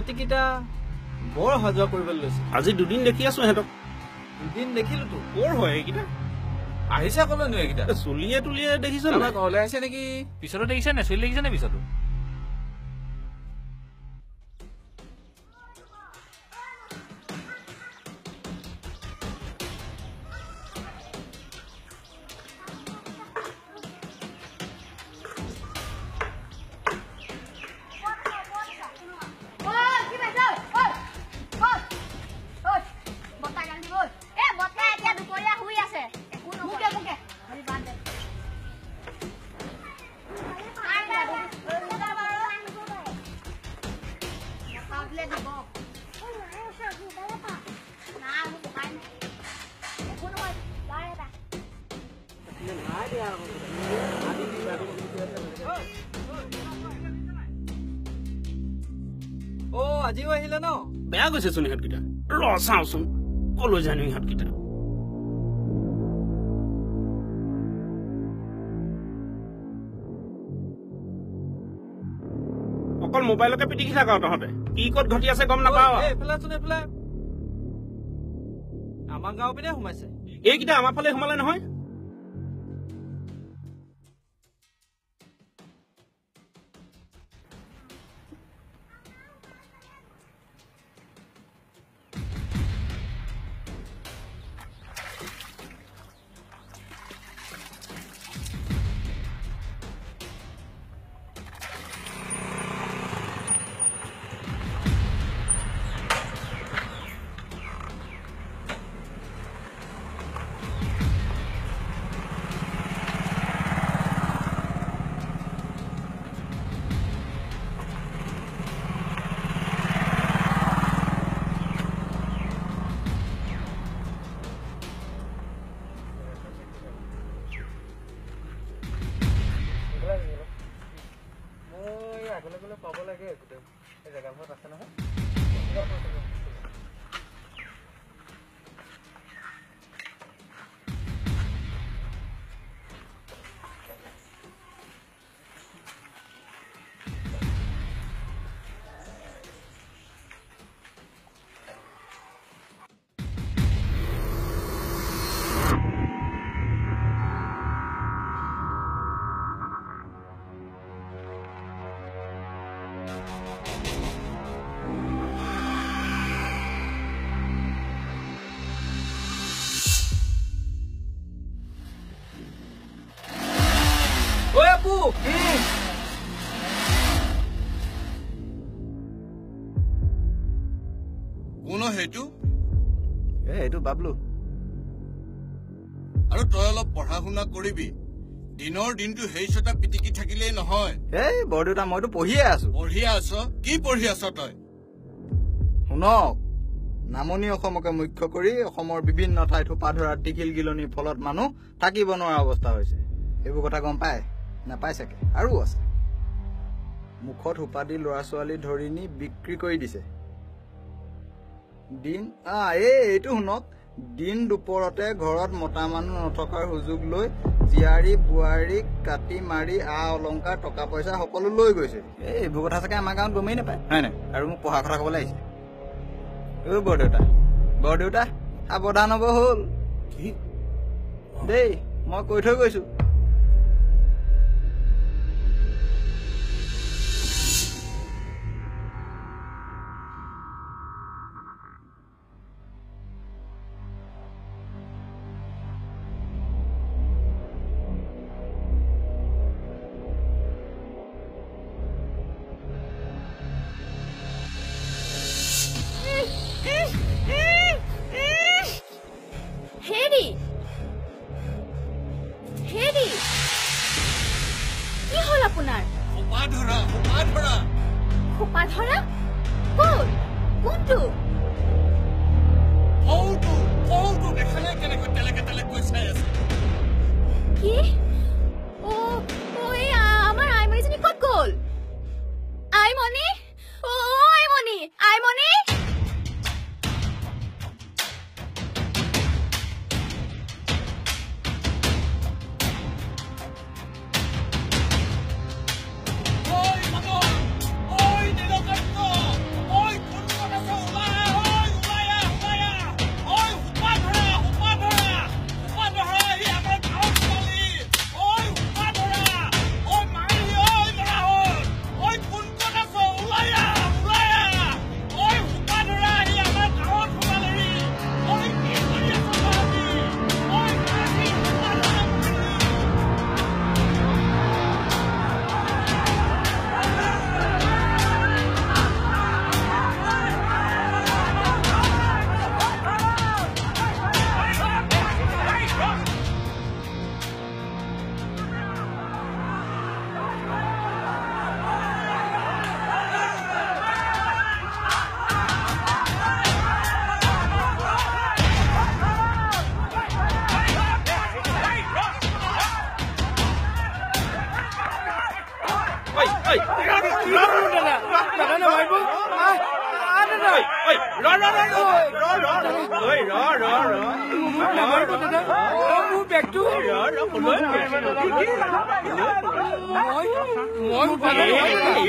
ইহঁতিকেইটা বৰ হাজোৱা কৰিবলৈ লৈছে। আজি দুদিন দেখি আছো সিহঁতক। দুদিন দেখিলো তো। কৰ হয় এইকেইটা? আহিছে ক'লৈ নো এইকেইটা? চলিয়ে তুলিয়ে দেখিছ না ঘৰলৈ আহিছে নেকি? পিছতো দেখিছে নে চলি দেখিছে নে পিছতো? আজিও আহিলে ন? বেয়া গৈছে চোন ইহঁতকেইটা। ৰ চাওচোন কলৈ জানো ইহঁতকেইটা। অকল মোবাইলকে পিটিকি থাক তহঁতে, কি ক'ত ঘটি আছে গম নাপাও। এইফালে আমাৰ গাঁও পিনে সোমাইছে। এইকেইটা আমাৰ ফালে সোমালে নহয়। পাব লাগে গোটেই জেগাবোৰত আছে নহয়। এইটো বাবলু। আৰু তই অলপ পঢ়া শুনা কৰিবি। দিনৰ দিনটো সেই চটা পিটিকি থাকিলেই নহয়। এই বৰদেউতা মইতো পঢ়িয়ে আছো। পঢ়িয়ে আছ? কি পঢ়ি আছ তই? শুনক, নামনি অসমকে মুখ্য কৰি অসমৰ বিভিন্ন ঠাইত সোপা ধৰা টিকিল গিলনিৰ ফলত মানুহ থাকিব নোৱাৰা অৱস্থা হৈছে। এইবোৰ কথা গম পায় নাপায় চাগে। আৰু আছে, মুখত সোপা দি ল'ৰা ছোৱালী ধৰি নি বিক্ৰী কৰি দিছে। দিন এইটো শুনক, দিন দুপৰতে ঘৰত মতা মানুহ নথকাৰ সুযোগ লৈ জীয়াৰী বোৱাৰীক কাটি মাৰি অলংকাৰ টকা পইচা সকলো লৈ গৈছে। এইবোৰ কথা চাগে আমাৰ গাঁৱত গমেই নাপায়, হয় নাই? আৰু মোক পঢ়া কথা কবলৈ আহিছে। বৰদেউতা সাৱধান হব হ'ল দেই, মই কৈ থৈ গৈছো।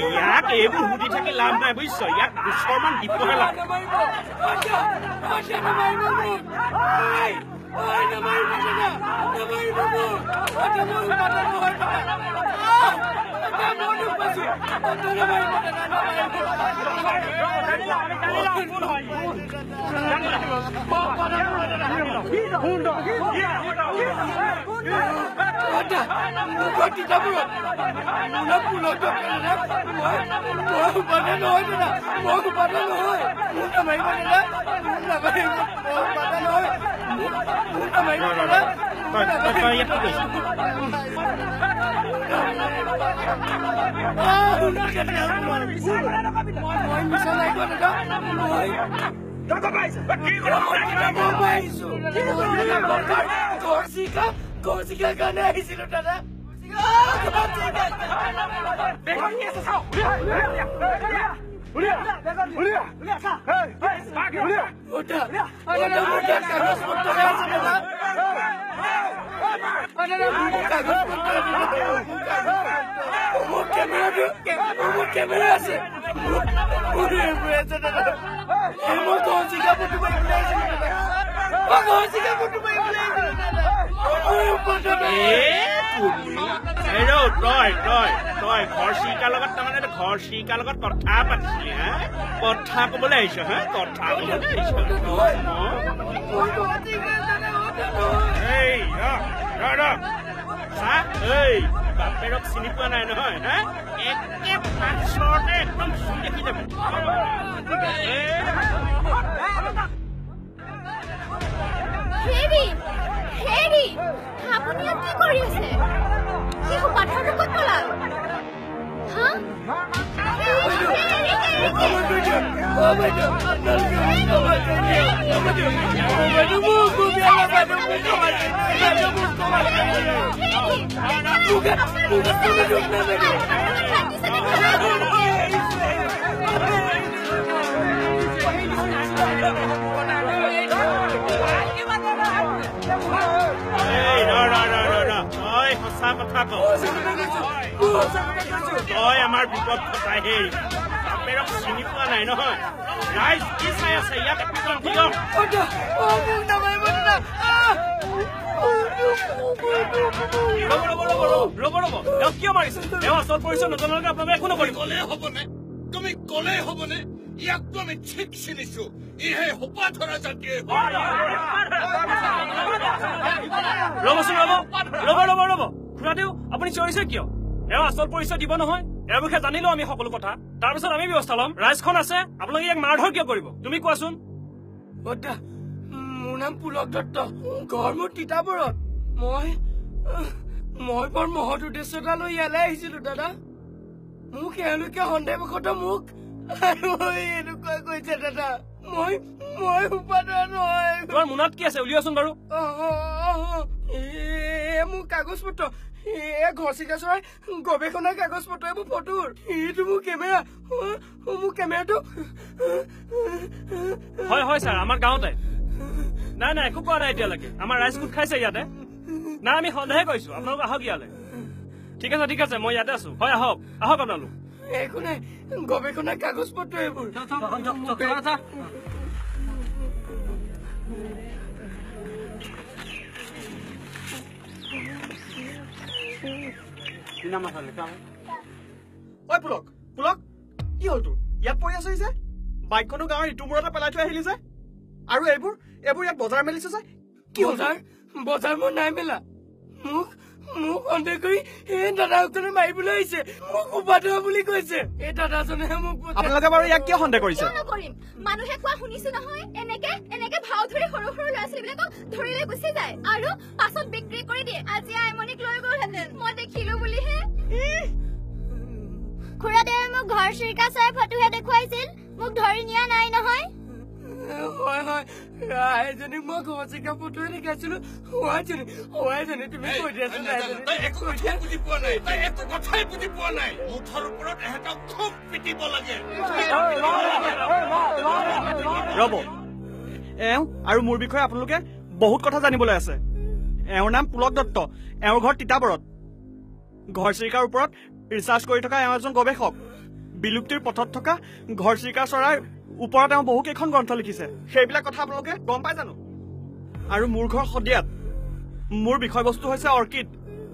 ইয়াক এইবোৰ সুধি থাকি লাভ নাই বুজিছ ইয়াক 200 মান দিবহে লাগে Corsica কাৰণে আহিছিলো দাদা তই ঘৰচিকাৰ লগত তাৰমানে ঘৰচিকাৰ লগত কথা পাতিছিলি হা কথা কবলৈ আহিছ হা কথা বাপেৰক চিনি পোৱা নাই নহয় হা একে পাছতে একদম দেখি যাবি আপুনি কি কৰি আছে কি পাথৰটো ক'ত পলাল সঁচা কথা তই আমাৰ বিপদ ঘটাইহে বাপেৰক চিনি পোৱা নাই নহয় ৰাইজ কি চাই আছে ইয়াক কিয় মাৰিছে তেওঁ আচল পৰিচয় নজনালৈকে আপোনালোকে একো নকৰিব তুমি কলেই হবনে ইয়াকতো আমি ঠিক চিনিছো ইহে হোপা ধৰা জাতিয়ে ৰবচোন ৰব খুৰাদেউ আপুনি চিঞৰিছে কিয় এওঁ আচল পৰিচয় দিব নহয় ইয়াৰ বিষয়ে জানিলো আমি সকলো কথা তাৰপিছত আমি ব্যৱস্থা ল'ম ৰাইজখন আছে আপোনালোকে ইয়াক মাৰধৰ কিয় কৰিব তুমি কোৱাচোন মোৰ নাম পুলক দত্ত ঘৰ মোৰ তিতাবৰত মই বৰ মহৎ উদ্দেশ্য এটা লৈ ইয়ালৈ আহিছিলো দাদা মোক এওঁলোকে সন্দেহবশত মোক আৰু এনেকুৱা কৈছে দাদা মই উপাদান নহয় তোমাৰ মোনাত কি আছে উলিয়াচোন বাৰু মোৰ কাগজ পত্ৰ ঘৰচিকা চৰাই গৱেষণাৰ কাগজ পত্ৰ এইবোৰ ফটোৰ এইটো মোৰ কেমেৰাটো হয় ছাৰ আমাৰ গাঁৱতে নাই একো কোৱা নাই এতিয়ালৈকে আমাৰ ৰাইজ গোট খাইছে ইয়াতে নাই আমি সন্দেহে কৰিছো আপোনালোক আহক ইয়ালৈ ঠিক আছে মই ইয়াতে আছো হয় আহক আপোনালোক একো নাই গৱেষণাৰ কাগজ পত্ৰ এইবোৰ পুলক কি হল তোৰ ইয়াত পৰি আছ যে বাইকখনো গাঁৱৰ ইটো মূৰতে পেলাই থৈ আহিলি যে আৰু এইবোৰ ইয়াত বজাৰ মেলিছে যে কি বজাৰ মই নাই মেলা মোক সন্দেহ কৰি এই দাদাসকলে মাৰিবলৈ আহিছে মোক উপাধৰা বুলি কৈছে এই দাদাজনেহে মোক আপোনালোকে বাৰু ইয়াক কিয় সন্দেহ কৰিছে মানুহে কোৱা শুনিছো নহয় এনেকে ভাও ধৰি সৰু ল'ৰা ছোৱালীবিলাকক ধৰিলে গুচি যায় আৰু পাছত বিক্ৰী কৰি দিয়ে আজি আইমনিক লৈ গ'লহেঁতেন মই দেখিলো বুলিহে খুৰাদেৱে মোক ঘৰ চিৰিকা চাই ফটোহে দেখুৱাইছিল মোক ধৰি নিয়া নাই নহয় হয় হয় ৰাইজনীক মই ঘৰচিকা ফটোৱে দেখাইছিলো হোৱাইজনী তুমি কৈ দিয়াচোন তই একো কথাই বুজি পোৱা নাই তই একো কথাই বুজি পোৱা নাই মুঠৰ ওপৰত এহেঁতক খুব পিটিব লাগে ৰব এওঁ আৰু মোৰ বিষয়ে আপোনালোকে বহুত কথা জানিবলৈ আছে এওঁৰ নাম পুলক দত্ত এওঁৰ ঘৰ তিতাবৰত ঘৰচিৰিকাৰ ওপৰত ৰিচাৰ্চ কৰি থকা এওঁ এজন গৱেষক বিলুপ্তিৰ পথত থকা ঘৰচিৰিকা চৰাইৰ ওপৰত এওঁ বহু কেইখন গ্ৰন্থ লিখিছে সেইবিলাক কথা আপোনালোকে গম পাই জানো আৰু মোৰ ঘৰ শদিয়াত মোৰ বিষয়বস্তু হৈছে অৰ্কিড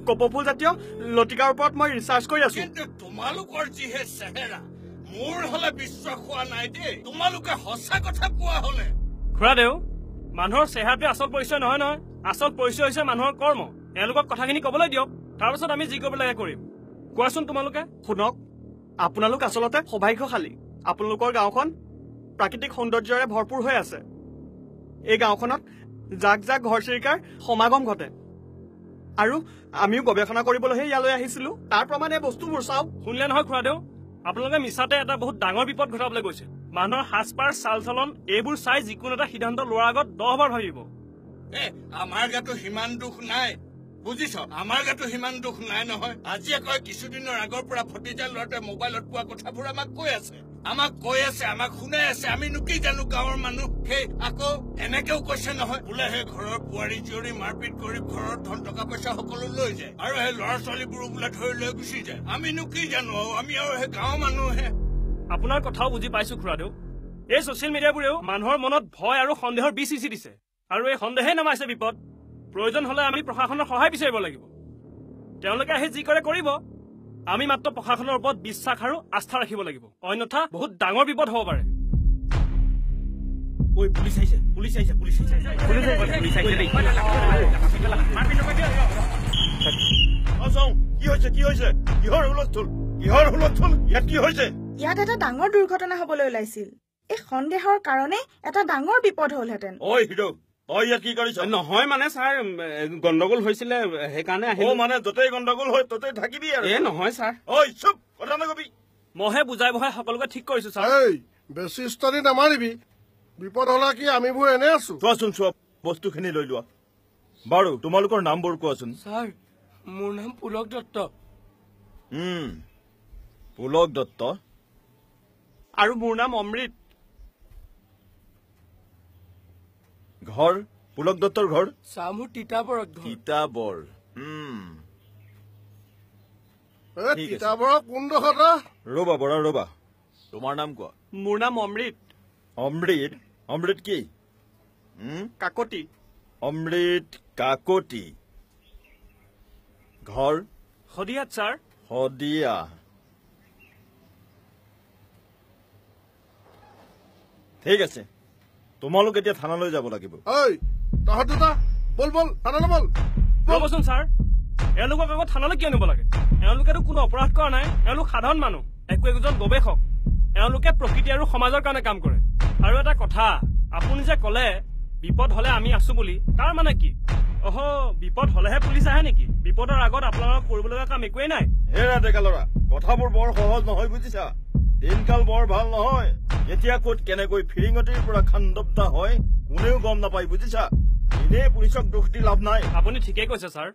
কপৌফুল জাতীয় লতিকাৰ ওপৰত মই ৰিচাৰ্চ কৰি আছো কিন্তু তোমালোকৰ যিহে চেহেৰা মোৰ হলে বিশ্বাস হোৱা নাই দেই তোমালোকে সঁচা কথা কোৱা হলে খুৰাদেউ মানুহৰ চেহেৰাটোৱে আচল পৰিচয় নহয় নহয় আচল পৰিচয় হৈছে মানুহৰ কৰ্ম এওঁলোকক কথাখিনি কবলৈ দিয়ক তাৰপিছত আমি যি কৰিব লাগে কৰিম কোৱাচোন তোমালোকে শুনক আপোনালোক আচলতে সৌভাগ্যশালী আপোনালোকৰ গাঁওখন প্ৰাকৃতিক সৌন্দৰ্যৰে ভৰপূৰ হৈ আছে এই গাঁওখনত জাক জাক ঘৰচিৰিকাৰ সমাগম ঘটে আৰু আমিও গৱেষণা কৰিবলৈহে ইয়ালৈ আহিছিলো তাৰ প্ৰমাণে বস্তুবোৰ চাওক শুনিলে নহয় খুৰাদেউ আপোনালোকে মিছাতে এটা বহুত ডাঙৰ বিপদ ঘটাবলৈ গৈছে মানুহৰ সাজপাৰ চাল চলন এইবোৰ চাই যিকোনো এটা সিদ্ধান্ত লোৱাৰ আগত 10 বাৰ ভাবিব আমাৰ গাতো সিমান দুখ নাই বুজিছ আমাৰ গাতো সিমান দুখ নাই নহয় আজিয়ে কয় কিছুদিনৰ আগৰ পৰা ভতিজা ল'ৰাটোৱে মোবাইলত পোৱা কথাবোৰ আমাক কৈ আছে আমাক শুনাই আছে আমিনো কি জানো গাঁৱৰ মানুহ সেই আকৌ এনেকেও কৈছে নহয় বোলে সেই ঘৰৰ বোৱাৰী জীয়ৰী মাৰপিট কৰি ঘৰৰ ধন টকা পইচা সকলো লৈ যায় আৰু সেই ল'ৰা ছোৱালীবোৰো বোলে ধৰি লৈ গুচি যায় আমিনো কি জানো আমি আৰু সেই গাঁৱৰ মানুহহে আপোনাৰ কথাও বুজি পাইছো খুৰাদেউ এই ছচিয়েল মিডিয়াবোৰেও মানুহৰ মনত ভয় আৰু সন্দেহৰ বীজ সিঁচি দিছে আৰু এই সন্দেহে নামাইছে বিপদ প্ৰয়োজন হলে আমি প্ৰশাসনৰ সহায় বিচাৰিব লাগিব তেওঁলোকে আহি যি কৰে কৰিব আমি মাত্ৰ প্ৰশাসনৰ ওপৰত বিশ্বাস আৰু আস্থা ৰাখিব লাগিব অন্যথা বহুত ডাঙৰ বিপদ হ'ব পাৰে পুলিচ আহিছে কি হৈছে কিহৰ হুলস্থুল ইয়াত কি হৈছে ইয়াত এটা ডাঙৰ দুৰ্ঘটনা হবলৈ ওলাইছিল এই সন্দেহৰ কাৰণে এটা ডাঙৰ বিপদ হলহেঁতেন ঐ হিৰক তই ইয়াত কি কৰিছ নহয় মানে ছাৰ গণ্ডগোল হৈছিলে সেইকাৰণে আহিলো মানে য'তেই গণ্ডগোল হয় ত'তেই থাকিবি আৰু নহয় ছাৰ ঐ চুপ কথা নকবি মহে বুজাই বহাই সকলোকে ঠিক কৰিছো ছাৰ বেছি ষ্টৰী নামাৰিবি বিপদ হলা কি আমিবোৰ এনে আছো চোৱাচোন চোৱা বস্তুখিনি লৈ লোৱা বাৰু তোমালোকৰ নামবোৰ কোৱাচোন ছাৰ মোৰ নাম পুলক দত্ত পুলক দত্ত আৰু মোৰ নাম অমৃত ঘৰ পুলক দত্তৰ ঘৰ ছাৰ মোৰ তিতাবৰত ঘৰ তিতাবৰ তিতাবৰৰ কোনডোখৰ ৰবা বৰা ৰবা তোমাৰ নাম কোৱা মোৰ নাম অমৃত অমৃত কি কাকতি অমৃত কাকতি ঘৰ শদিয়াত ছাৰ শদিয়া ঠিক আছে তোমালোক এতিয়া থানালৈ যাব লাগিব তহঁত দুটা বল থানালৈ বল ৰবচোন ছাৰ এওঁলোকক আকৌ থানালৈ কিয় নিব লাগে এওঁলোকেতো কোনো অপৰাধ কৰা নাই এওঁলোক সাধাৰণ মানুহ একজন গৱেষক এওঁলোকে প্ৰকৃতি আৰু সমাজৰ কাৰণে কাম কৰে আৰু এটা কথা আপুনি যে কলে বিপদ হলে আমি আছো বুলি তাৰ মানে কি বিপদ হলেহে পুলিচ আহে নেকি বিপদৰ আগত আপোনালোকক কৰিবলগীয়া কাম একোৱেই নাই হেৰা ডেকা ল'ৰা কথাবোৰ বৰ সহজ নহয় বুজিছা দিনকাল বৰ ভাল নহয় এতিয়া ক'ত কেনেকৈ ফিৰিঙতিৰ পৰা খান্দব্দা হয় কোনেও গম নাপায় বুজিছা এনেই পুলিচক দোষ দি লাভ নাই আপুনি ঠিকেই কৈছে ছাৰ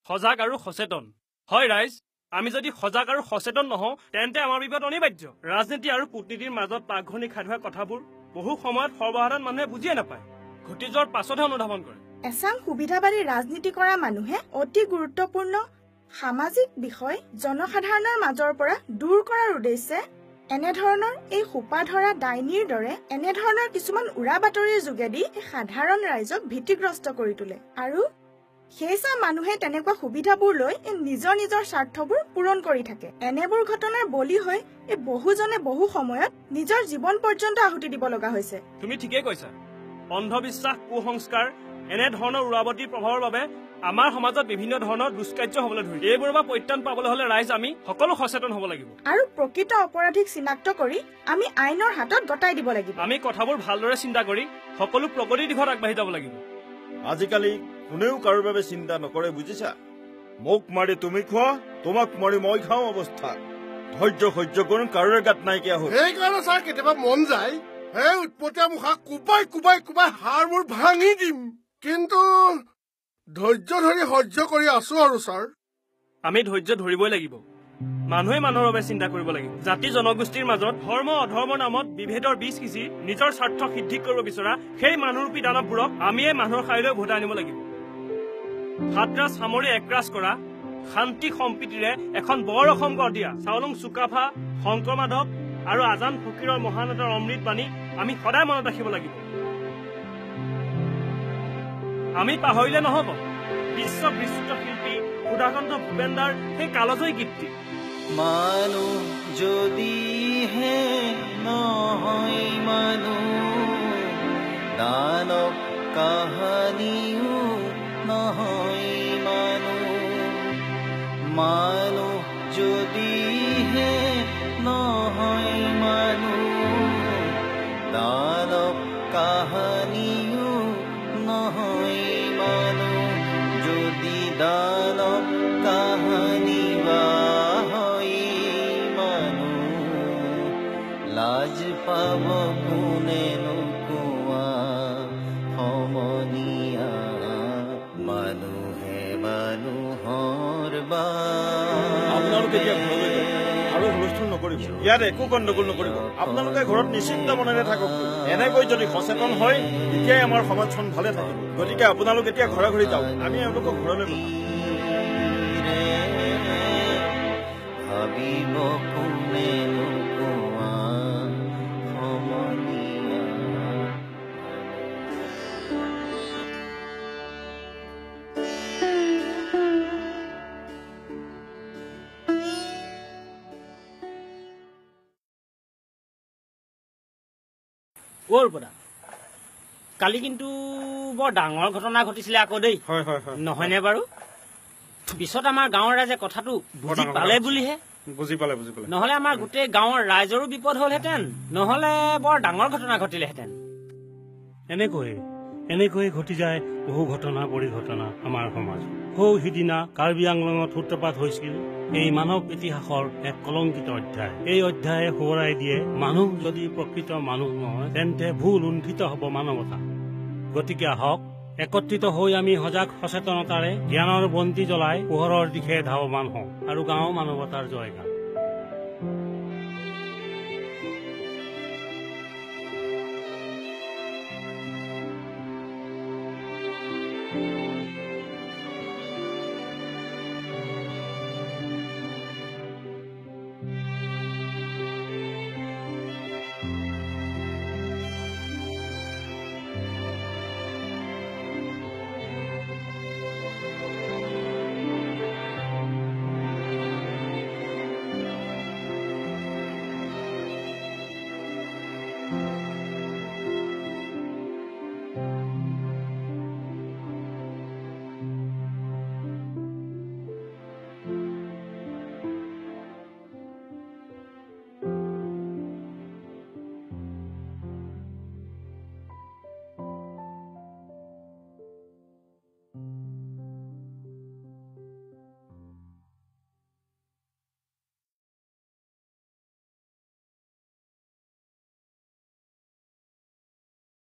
সজাগ আৰু সচেতন হয় ৰাইজ আমি যদি সজাগ আৰু সচেতন নহওঁ তেন্তে আমাৰ বিপদ অনিবাৰ্য ৰাজনীতি আৰু কূটনীতিৰ মাজত পাকঘনি খাই থোৱা কথাবোৰ বহু সময়ত সৰ্বসাধাৰণ মানুহে বুজিয়ে নাপায় ঘটি যোৱাৰ পাছতহে অনুধাৱন কৰে এচাম সুবিধাবাদী ৰাজনীতি কৰা মানুহে অতি গুৰুত্বপূৰ্ণ সামাজিক বিষয় জনসাধাৰণৰ মাজৰ পৰা দূৰ কৰাৰ উদ্দেশ্যে এনেধৰণৰ এই সোপা ধৰা ডাইনীৰ দৰে এনেধৰণৰ কিছুমান উৰা বাতৰিৰ যোগেদি সাধাৰণ ৰাইজক ভীতিগ্ৰস্ত কৰি তোলে আৰু সেইচাম মানুহে তেনেকুৱা সুবিধাবোৰ লৈ নিজৰ স্বাৰ্থবোৰ পূৰণ কৰি থাকে এনেবোৰ ঘটনাৰ বলি হৈ এই বহুজনে বহু সময়ত নিজৰ জীৱন পৰ্যন্ত আহুতি দিব লগা হৈছে তুমি ঠিকেই কৈছা অন্ধবিশ্বাস কুসংস্কাৰ এনেধৰণৰ উৰাবাতৰিৰ প্ৰভাৱৰ বাবে আমাৰ সমাজত বিভিন্ন ধৰণৰ দুষ্কাৰ্য হবলৈ ধৰিছে এইবোৰৰ পৰা পৰিত্ৰাণ পাবলৈ হলে ৰাইজ আমি সকলো সচেতন হ'ব লাগিব আৰু প্ৰকৃত অপৰাধীক চিনাক্ত কৰি আমি আইনৰ হাতত গতাই দিব লাগিব আমি কথাবোৰ ভালদৰে চিন্তা কৰি সকলো প্ৰগতিৰ দিশত আগবাঢ়ি যাব লাগিব আজিকালি কোনেও কাৰোৰ বাবে চিন্তা নকৰে বুজিছা মোক মাৰি তুমি খোৱা তোমাক মাৰি মই খাওঁ অৱস্থা ধৈৰ্য সহ্য কৰোঁ কাৰোৰে গাত নাইকিয়া হ'ল সেইকাৰণে ছাৰ কেতিয়াবা মন যায় সেই উৎপতীয়া মুখা কোবাই কোবাই কোবাই হাড়বোৰ ভাঙি দিম কিন্তু ধৈৰ্য ধৰি সহ্য কৰি আছো আৰু ছাৰ আমি ধৈৰ্য ধৰিবই লাগিব মানুহে মানুহৰ বাবে চিন্তা কৰিব লাগিব জাতি জনগোষ্ঠীৰ মাজত ধৰ্ম অধৰ্মৰ নামত বিভেদৰ বীজ সিঁচি নিজৰ স্বাৰ্থ সিদ্ধি কৰিব বিচৰা সেই মানুহৰূপী দানৱবোৰক আমিয়ে মানুহৰ শাৰীলৈ উভতাই আনিব লাগিব সাতৰাজ সামৰি একৰাজ কৰা শান্তি সম্প্ৰীতিৰে এখন বৰ অসম গঢ় দিয়া চাওলুং চুকাফা শংকৰ মাধৱ আৰু আজান ফকীৰৰ মহানেতাৰ অমৃত বাণী আমি সদায় মনত ৰাখিব লাগিব আমি পাহৰিলে নহব বিশ্ব বিস্তৃত শিল্পী সুধাকান্ত ভূপেন্দাৰ সেই কালজয়ী গীতটি মানুহ যদিহে নহয় মানুহ দানৱ কাহানিও নহয় মানুহ যদিহে নহয় মানুহ দানৱ কাহানিও নহয় মানুহ যদি দানৱ কাহানি লাজ পাব কোনেনো কোৱা সমনীয়া মানুহে মানুহৰ আপোনালোকে এতিয়া ঘৰলৈ যাওক আৰু হুলস্থুল নকৰিব ইয়াত একো গণ্ডগোল নকৰিব আপোনালোকে ঘৰত নিশ্চিন্ত মনেৰে থাকক এনেকৈ যদি সচেতন হয় তেতিয়াই আমাৰ সমাজখন ভালে থাকিব গতিকে আপোনালোক এতিয়া ঘৰে ঘৰি যাওক আমি এওঁলোকক ঘৰলৈ পঠাম ভাবিব কোনেনো কালি কিন্তু বৰ ডাঙৰ ঘটনা ঘটিছিলে আকৌ দেই নহয়নে বাৰু পিছত আমাৰ গাঁৱৰ ৰাইজে কথাটো বুজি পালে বুলিহে বুজি পালে নহলে আমাৰ গোটেই গাঁৱৰ ৰাইজৰো বিপদ হলহেঁতেন নহলে বৰ ডাঙৰ ঘটনা ঘটিলেহেঁতেন এনেকৈ ঘটি যায় বহু ঘটনা পৰিঘটনা আমাৰ সমাজত সিদিনা কাৰ্বি আংলঙত সূত্ৰপাত হৈছিল এই মানৱ ইতিহাসৰ এক কলংকিত অধ্যায় এই অধ্যায়ে সোঁৱৰাই দিয়ে মানুহ যদি প্ৰকৃত মানুহ নহয় তেন্তে ভুল লুণ্ঠিত হব মানৱতা গতিকে আহক একত্ৰিত হৈ আমি সজাগ সচেতনতাৰে জ্ঞানৰ বন্তি জ্বলাই পোহৰৰ দিশে ধাৱমান হওঁ আৰু গাঁও মানৱতাৰ জয়গান